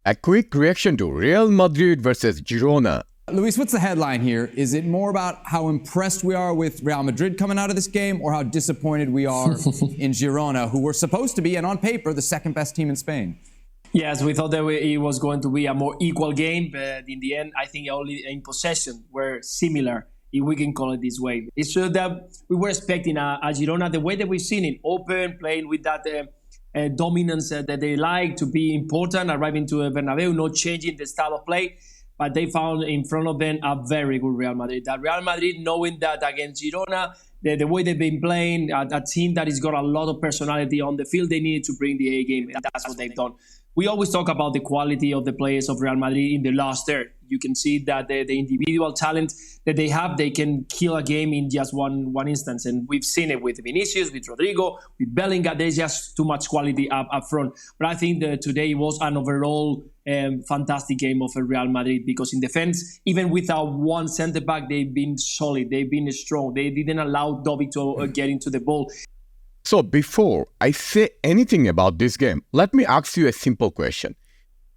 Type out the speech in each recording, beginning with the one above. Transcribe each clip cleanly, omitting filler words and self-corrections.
A quick reaction to Real Madrid versus Girona. Luis, what's the headline here? Is it more about how impressed we are with Real Madrid coming out of this game, or how disappointed we are in Girona, who were supposed to be, and on paper, the second best team in Spain? Yes, we thought that it was going to be a more equal game, but in the end, I think only in possession were similar, if we can call it this way. It's true that we were expecting a Girona, the way that we've seen it, open, playing with that dominance that they like, to be important, arriving to Bernabeu, not changing the style of play. But they found in front of them a very good Real Madrid. That Real Madrid, knowing that against Girona, the way they've been playing, a team that has got a lot of personality on the field, they needed to bring the A game, and that's what they've done. We always talk about the quality of the players of Real Madrid in the last third. You can see that the individual talent that they have, they can kill a game in just one instance. And we've seen it with Vinicius, with Rodrigo, with Bellingham. There's just too much quality up front. But I think that today was an overall fantastic game of Real Madrid, because in defense, even without one centre-back, they've been solid. They've been strong. They didn't allow Dobby to get into the ball. So before I say anything about this game, let me ask you a simple question.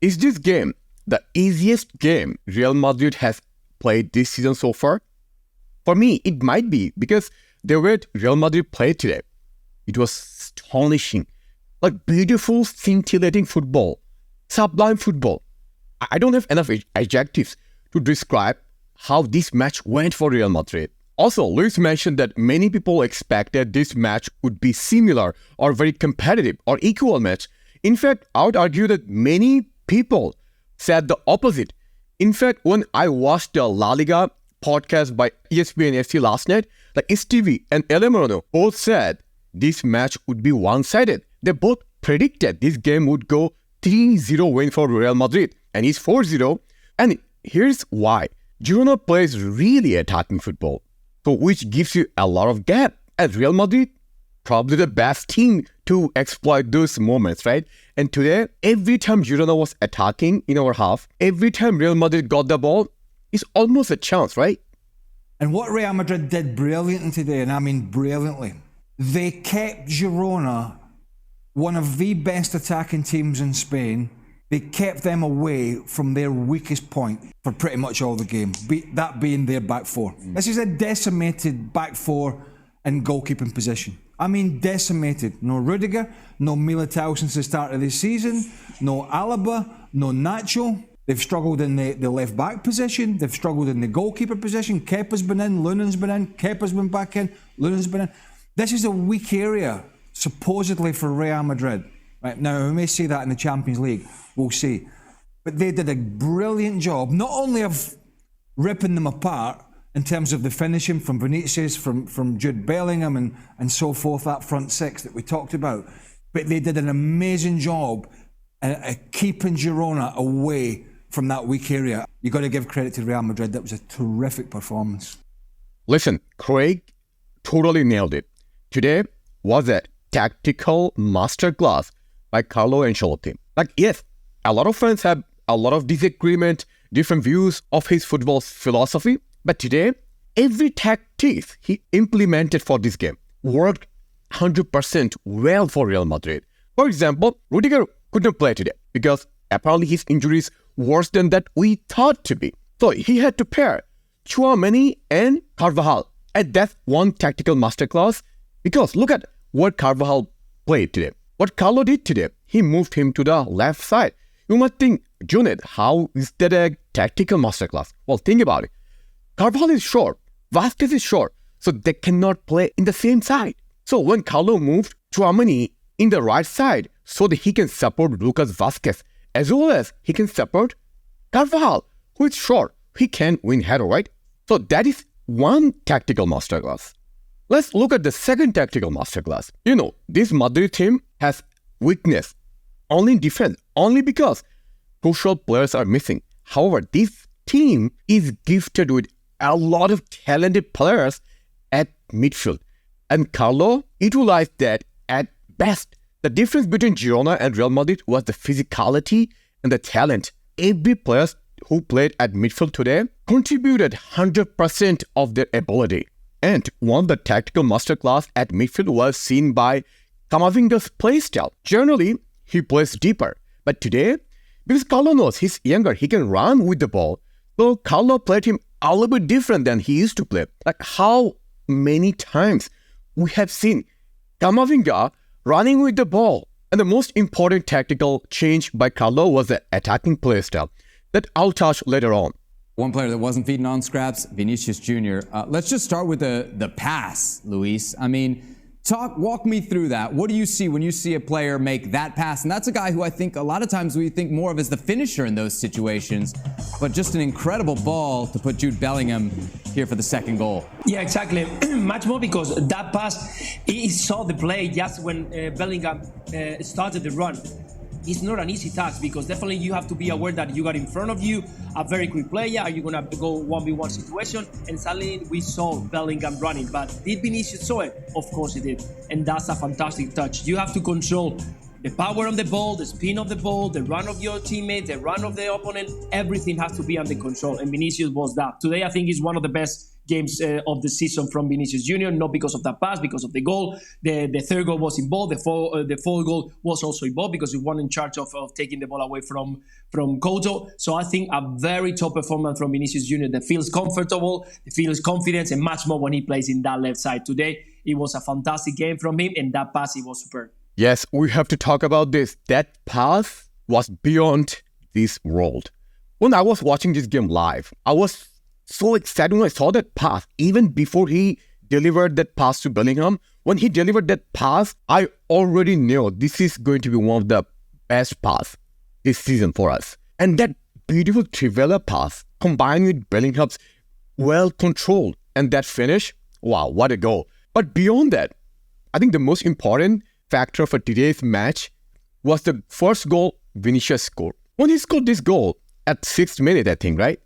Is this game the easiest game Real Madrid has played this season so far? For me, it might be, because the way Real Madrid played today, it was astonishing. Like beautiful, scintillating football, sublime football. I don't have enough adjectives to describe how this match went for Real Madrid. Also, Luis mentioned that many people expected this match would be similar or very competitive or equal match. In fact, I would argue that many people said the opposite. In fact, when I watched the La Liga podcast by ESPN FC last night, like STV and El Moreno both said this match would be one-sided. They both predicted this game would go 3-0 win for Real Madrid, and it's 4-0. And here's why. Girona plays really attacking football, so which gives you a lot of gap. And Real Madrid, probably the best team to exploit those moments, right? And today, every time Girona was attacking in our half, every time Real Madrid got the ball, it's almost a chance, right? And what Real Madrid did brilliantly today, and I mean brilliantly, they kept Girona, one of the best attacking teams in Spain. They kept them away from their weakest point for pretty much all the game, that being their back four. This is a decimated back four in goalkeeping position. I mean decimated. No Rudiger, no Militao since the start of the season, no Alaba, no Nacho. They've struggled in the left back position. They've struggled in the goalkeeper position. Kepa's been in, Lunen's been in, Kepa's been back in, Lunen's been in. This is a weak area, supposedly, for Real Madrid. Right now, we may see that in the Champions League. We'll see. But they did a brilliant job, not only of ripping them apart in terms of the finishing from Vinicius, from Jude, Bellingham, and so forth, that front six that we talked about, but they did an amazing job at keeping Girona away from that weak area. You've got to give credit to Real Madrid. That was a terrific performance. Listen, Craig totally nailed it. Today was a tactical masterclass by Carlo Ancelotti. Like, yes, a lot of fans have a lot of disagreement, different views of his football philosophy, but today, every tactics he implemented for this game worked 100% well for Real Madrid. For example, Rudiger couldn't play today because apparently his injury is worse than that we thought to be. So he had to pair Tchouaméni and Carvajal. And that's one tactical masterclass, because look at what Carvajal played today. What Carlo did today, he moved him to the left side. You might think, Jude, how is that a tactical masterclass? Well, think about it. Carvajal is short, Vasquez is short, so they cannot play in the same side. So when Carlo moved Tchouaméni in the right side so that he can support Lucas Vasquez, as well as he can support Carvajal, who is short, he can win header, right? So that is one tactical masterclass. Let's look at the second tactical masterclass. You know, this Madrid team has weakness only in defense, only because crucial players are missing. However, this team is gifted with a lot of talented players at midfield. And Carlo utilized that at best. The difference between Girona and Real Madrid was the physicality and the talent. Every player who played at midfield today contributed 100% of their ability. And one of the tactical masterclass at midfield was seen by Camavinga's playstyle. Generally, he plays deeper. But today, Because Carlo knows he's younger, he can run with the ball. So Carlo played him a little bit different than he used to play. Like how many times we have seen Camavinga running with the ball. And the most important tactical change by Carlo was the attacking play style that I'll touch later on. One player that wasn't feeding on scraps, Vinicius Jr. Let's just start with the pass, Luis. I mean, walk me through that. What do you see when you see a player make that pass? And that's a guy who I think a lot of times we think more of as the finisher in those situations, but just an incredible ball to put Jude Bellingham here for the second goal. Yeah, exactly. Much more because that pass, he saw the play just when Bellingham started the run. It's not an easy task because definitely you have to be aware that you got in front of you a very quick player. Are you going to go 1v1 situation? And suddenly we saw Bellingham running. But did Vinicius saw it? Of course he did. And that's a fantastic touch. You have to control the power of the ball, the spin of the ball, the run of your teammate, the run of the opponent. Everything has to be under control. And Vinicius was that. Today, I think is one of the best games of the season from Vinicius Jr., not because of that pass, because of the goal. The third goal was involved. The fourth goal was also involved because he won in charge of taking the ball away from Couto. So I think a very top performance from Vinicius Jr. that feels comfortable, feels confidence, and much more when he plays in that left side. Today, it was a fantastic game from him, and that pass, it was superb. Yes, we have to talk about this. That pass was beyond this world. When I was watching this game live, I was so excited when I saw that pass. Even before he delivered that pass to Bellingham, when he delivered that pass, I already knew this is going to be one of the best pass this season for us. And that beautiful Trivela pass combined with Bellingham's well-controlled and that finish, wow, what a goal. But beyond that, I think the most important factor for today's match was the first goal Vinicius scored. When he scored this goal at 6th minute, I think, right?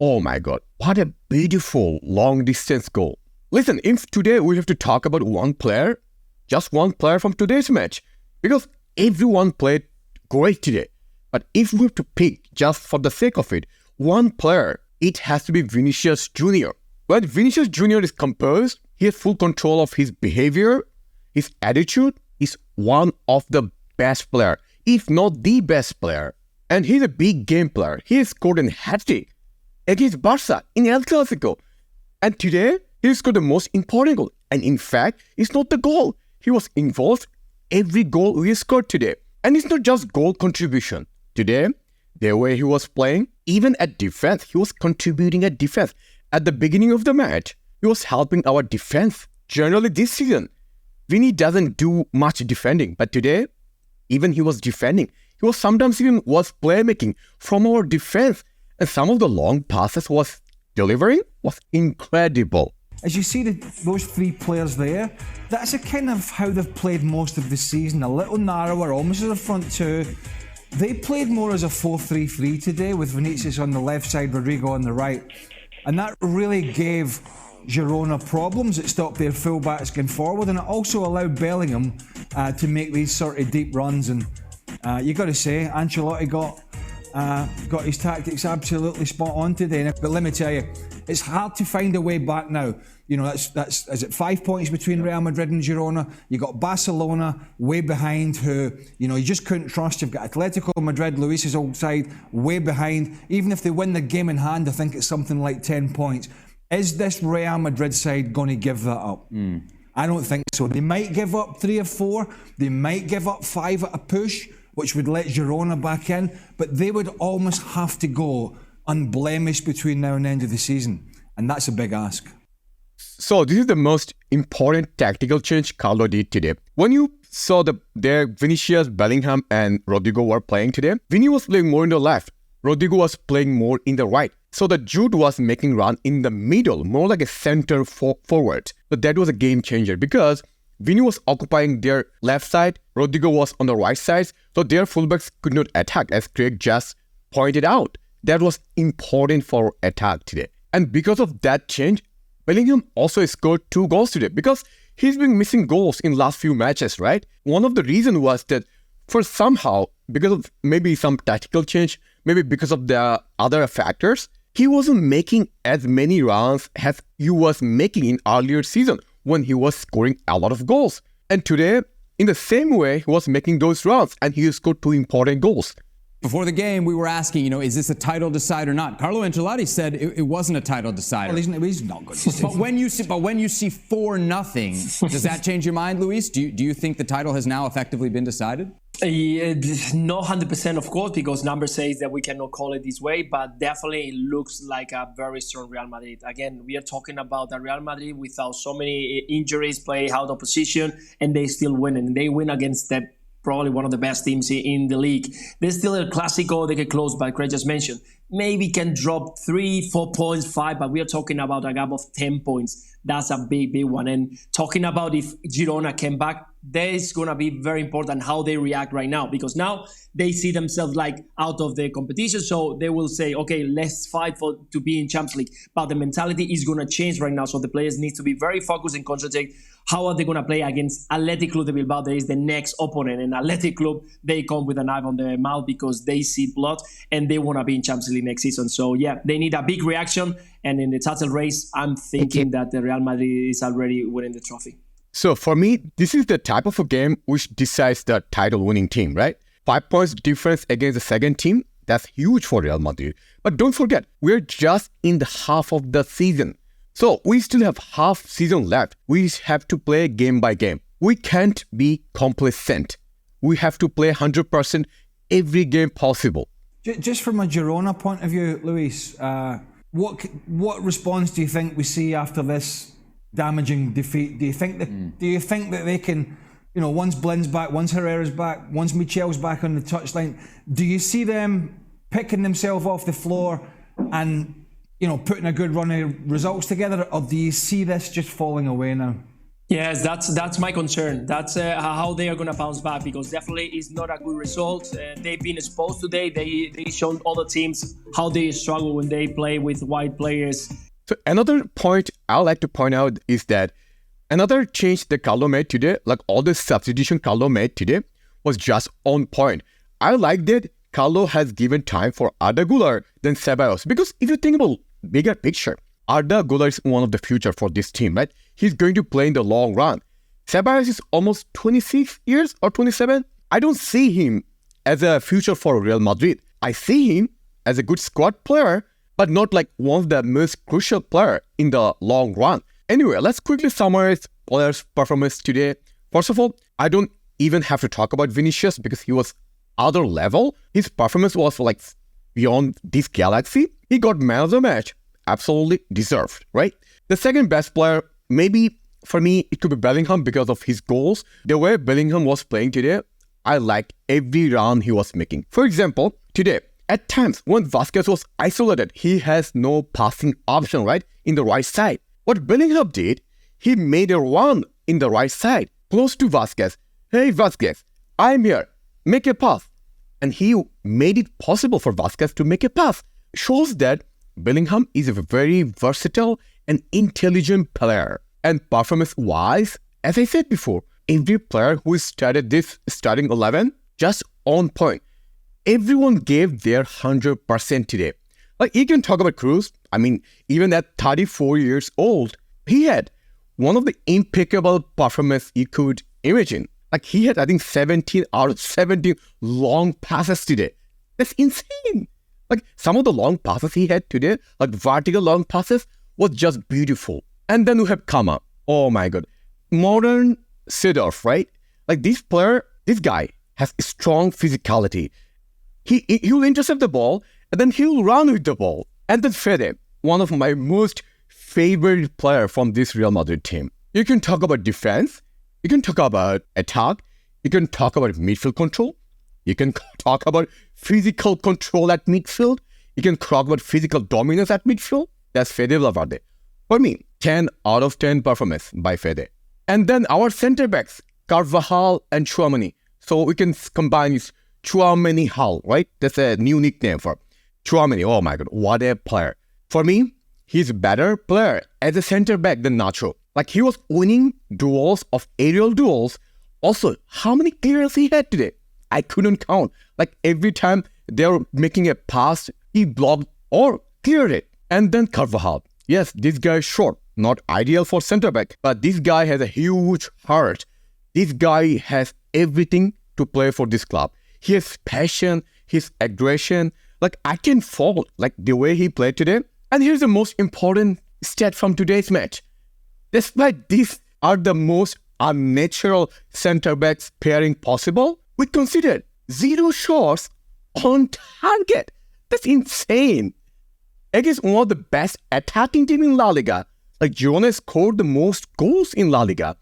Oh my God, what a beautiful long-distance goal. Listen, if today we have to talk about one player, just one player from today's match, because everyone played great today. But if we have to pick, just for the sake of it, one player, it has to be Vinicius Jr. When Vinicius Jr. is composed, he has full control of his behavior, his attitude, he's one of the best player, if not the best player. And he's a big game player. He has scored a hat-trick against Barca in El Clasico. And today, he scored the most important goal. And in fact, it's not the goal. He was involved every goal we scored today. And it's not just goal contribution. Today, the way he was playing, even at defense, he was contributing at defense. At the beginning of the match, he was helping our defense. Generally this season, Vini doesn't do much defending. But today, even he was defending. He was sometimes even was playmaking from our defense. And some of the long passes was delivering was incredible. As you see those three players there, that's a kind of how they've played most of the season. A little narrower, almost as a front two. They played more as a 4-3-3 today with Vinicius on the left side, Rodrigo on the right. And that really gave Girona problems. It stopped their fullbacks going forward, and it also allowed Bellingham to make these sort of deep runs. And you got to say, Ancelotti got his tactics absolutely spot on today. But let me tell you, it's hard to find a way back now. You know, that's is it 5 points between Real Madrid and Girona? You got Barcelona way behind, who, you know, you just couldn't trust. You've got Atletico Madrid, Luis's old side, way behind. Even if they win the game in hand, I think it's something like 10 points. Is this Real Madrid side going to give that up? I don't think so. They might give up 3 or 4. They might give up 5 at a push, which would let Girona back in. But they would almost have to go unblemished between now and the end of the season. And that's a big ask. So this is the most important tactical change Carlo did today. When you saw their Vinicius, Bellingham and Rodrigo were playing today, Vini was playing more in the left. Rodrigo was playing more in the right. So the Jude was making run in the middle, more like a center forward. So that was a game changer because Vini was occupying their left side, Rodrigo was on the right side, so their fullbacks could not attack, as Craig just pointed out. That was important for attack today. And because of that change, Bellingham also scored 2 goals today because he's been missing goals in last few matches, right? One of the reasons was that for somehow, because of maybe some tactical change, maybe because of the other factors, he wasn't making as many runs as he was making in earlier season when he was scoring a lot of goals. And today, in the same way, he was making those runs and he scored 2 important goals. Before the game, we were asking, is this a title decider or not? Carlo Ancelotti said it wasn't a title decider. Well, he's not good. But when you see 4-0, does that change your mind, Luis? Do you think the title has now effectively been decided? Not 100%, of course, because number says that we cannot call it this way, but definitely it looks like a very strong Real Madrid. Again, we are talking about a Real Madrid without so many injuries, play out of position, and they still win. And they win against probably one of the best teams in the league. There's still a Clásico they get close, but Craig just mentioned. Maybe can drop 3, 4 points, 5, but we are talking about a gap of 10 points. That's a big one. And talking about if Girona came back, that is going to be very important how they react right now, because now they see themselves like out of the competition. So they will say, okay, let's fight to be in Champions League. But the mentality is going to change right now. So the players need to be very focused and concentrate. How are they going to play against Athletic Club de Bilbao? There is the next opponent. And Athletic Club, they come with a knife on their mouth because they see blood and they want to be in Champions League next season. So yeah, they need a big reaction. And in the title race, I'm thinking that the Real Madrid is already winning the trophy. So for me, this is the type of a game which decides the title winning team, right? 5 points difference against the second team, that's huge for Real Madrid. But don't forget, we're just in the half of the season. So we still have half season left. We have to play game by game. We can't be complacent. We have to play 100% every game possible. Just from a Girona point of view, Luis, what response do you think we see after this damaging defeat? Do you think that they can, once Blind's back, once Herrera's back, once Michel's back on the touchline, do you see them picking themselves off the floor and putting a good run of results together, or do you see this just falling away now? Yes, that's my concern. That's how they are going to bounce back, because definitely it's not a good result. They've been exposed today. They shown other teams how they struggle when they play with white players. So another point I'd like to point out is that another change that Carlo made today, like all the substitution Carlo made today, was just on point. I like that Carlo has given time for Arda Güler than Ceballos, because if you think about bigger picture, Arda Güler is one of the future for this team, right? He's going to play in the long run. Ceballos is almost 26 years or 27. I don't see him as a future for Real Madrid. I see him as a good squad player, but not like one of the most crucial player in the long run. Anyway, let's quickly summarize players' performance today. First of all, I don't even have to talk about Vinicius because he was other level. His performance was like beyond this galaxy. He got man of the match. Absolutely deserved, right? The second best player, maybe for me, it could be Bellingham because of his goals. The way Bellingham was playing today, I liked every run he was making. For example, today, at times when Vasquez was isolated, he has no passing option, right? In the right side. What Bellingham did, he made a run in the right side, close to Vasquez. Hey Vasquez, I'm here. Make a pass. And he made it possible for Vasquez to make a pass. Shows that Bellingham is a very versatile and intelligent player. And performance-wise, as I said before, every player who started this starting 11, just on point. Everyone gave their 100% today. Like, you can talk about Cruz. I mean, even at 34 years old, he had one of the impeccable performance you could imagine. Like, he had, I think, 17 out of 17 long passes today. That's insane. Like, some of the long passes he had today, like vertical long passes, was just beautiful. And then we have Kama. Oh my God. Modern Seedorf, right? Like, this guy has strong physicality. He'll intercept the ball, and then he'll run with the ball. And then Fede, one of my most favorite player from this Real Madrid team. You can talk about defense, you can talk about attack, you can talk about midfield control, you can talk about physical control at midfield, you can talk about physical dominance at midfield. That's Fede Valverde. For me, 10 out of 10 performance by Fede. And then our center backs, Carvajal and Tchouaméni. So we can combine this Tchouaméni Hal, right? That's a new nickname for Tchouaméni. Oh my God, what a player. For me, he's a better player as a center back than Nacho. Like, he was winning aerial duels. Also, how many clearances he had today? I couldn't count. Like, every time they were making a pass, he blocked or cleared it. And then Carvajal. Yes, this guy is short, not ideal for center back, but this guy has a huge heart. This guy has everything to play for this club. He has passion, his aggression. Like, I can fault like the way he played today. And here's the most important stat from today's match. Despite these are the most unnatural center-backs pairing possible, we considered 0 shots on target. That's insane. Against one of the best attacking team in La Liga, like Girona scored the most goals in La Liga,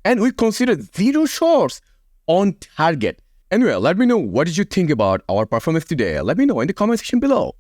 and we considered 0 shots on target. Anyway, let me know what did you think about our performance today. Let me know in the comment section below.